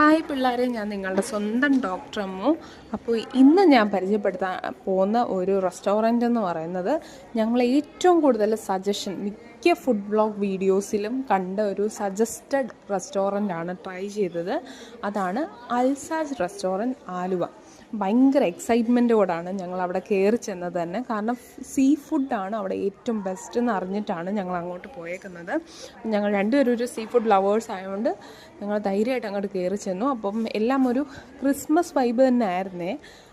Hi പിള്ളേരെ, ഞാൻ നിങ്ങളുടെ സ്വന്തം ഡോക്ടർ അമ്മു. അപ്പോൾ ഇന്ന് ഞാൻ പരിചയപ്പെടുത്താൻ പോകുന്ന ഒരു റെസ്റ്റോറൻ്റ് എന്ന് പറയുന്നത് ഞങ്ങൾ ഏറ്റവും കൂടുതൽ സജഷൻ മിക്ക ഫുഡ് ബ്ലോഗ് വീഡിയോസിലും കണ്ട ഒരു സജസ്റ്റഡ് റെസ്റ്റോറൻ്റാണ് ട്രൈ ചെയ്തത്. അതാണ് അൽസാജ് റെസ്റ്റോറൻറ്റ് ആലുവ. ഭയങ്കര എക്സൈറ്റ്മെൻറ്റോടാണ് ഞങ്ങൾ അവിടെ കയറി ചെന്നത് തന്നെ. കാരണം സീ ഫുഡാണ് അവിടെ ഏറ്റവും ബെസ്റ്റ് എന്ന് അറിഞ്ഞിട്ടാണ് ഞങ്ങൾ അങ്ങോട്ട് പോയേക്കുന്നത്. ഞങ്ങൾ രണ്ടുപേരും ഒരു സീ ഫുഡ് ലവേഴ്സ് ആയതുകൊണ്ട് ഞങ്ങൾ ധൈര്യമായിട്ട് അങ്ങോട്ട് കയറി ചെന്നു. അപ്പം എല്ലാം ഒരു ക്രിസ്മസ് വൈബ് തന്നെ ആയിരുന്നേ.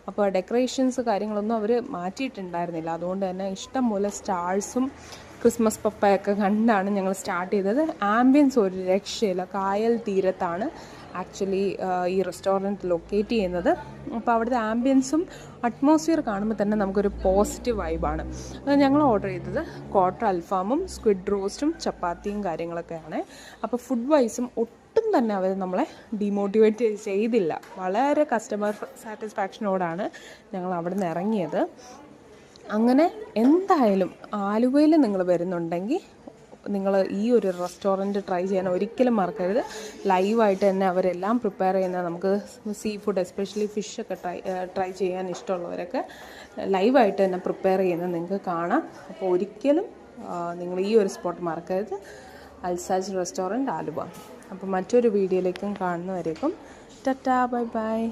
അപ്പോൾ ഡെക്കറേഷൻസ് കാര്യങ്ങളൊന്നും അവർ മാറ്റിയിട്ടുണ്ടായിരുന്നില്ല. അതുകൊണ്ട് തന്നെ ഇഷ്ടം പോലെ സ്റ്റാർസും ക്രിസ്മസ് പപ്പയൊക്കെ കണ്ടാണ് ഞങ്ങൾ സ്റ്റാർട്ട് ചെയ്തത്. ആംബിയൻസ് ഒരു രക്ഷയില്ല. കായൽ തീരത്താണ് ആക്ച്വലി ഈ റെസ്റ്റോറൻറ്റ് ലൊക്കേറ്റ് ചെയ്യുന്നത്. അപ്പോൾ അവിടുത്തെ ആംബിയൻസും അറ്റ്മോസ്ഫിയർ കാണുമ്പോൾ തന്നെ നമുക്കൊരു പോസിറ്റീവ് വൈബാണ്. ഞങ്ങൾ ഓർഡർ ചെയ്തത് ക്വാർട്ടർ അൽഫാമും സ്ക്വിഡ് റോസ്റ്റും ചപ്പാത്തിയും കാര്യങ്ങളൊക്കെയാണ്. അപ്പോൾ ഫുഡ് വൈസും ഒട്ടും തന്നെ അവർ നമ്മളെ ഡിമോട്ടിവേറ്റ് ചെയ്തില്ല. വളരെ കസ്റ്റമർ സാറ്റിസ്ഫാക്ഷനോടാണ് ഞങ്ങൾ അവിടെ നിന്ന് ഇറങ്ങിയത്. അങ്ങനെ എന്തായാലും ആലുവയിൽ നിങ്ങൾ വരുന്നുണ്ടെങ്കിൽ നിങ്ങൾ ഈ ഒരു റെസ്റ്റോറൻറ്റ് ട്രൈ ചെയ്യാൻ ഒരിക്കലും മറക്കരുത്. ലൈവായിട്ട് തന്നെ അവരെല്ലാം പ്രിപ്പയർ ചെയ്യുന്നത് നമുക്ക് സീ ഫുഡ് എസ്പെഷ്യലി ഫിഷൊക്കെ ട്രൈ ചെയ്യാൻ ഇഷ്ടമുള്ളവരൊക്കെ ലൈവായിട്ട് തന്നെ പ്രിപ്പയർ ചെയ്യുന്നത് നിങ്ങൾക്ക് കാണാം. അപ്പോൾ ഒരിക്കലും നിങ്ങൾ ഈ ഒരു സ്പോട്ട് മറക്കരുത്, അൽസാജ് റെസ്റ്റോറൻറ്റ് ആലുവ. അപ്പോൾ മറ്റൊരു വീഡിയോയിലേക്കും കാണുന്നവരേക്കും ടാറ്റാ ബൈ ബൈ.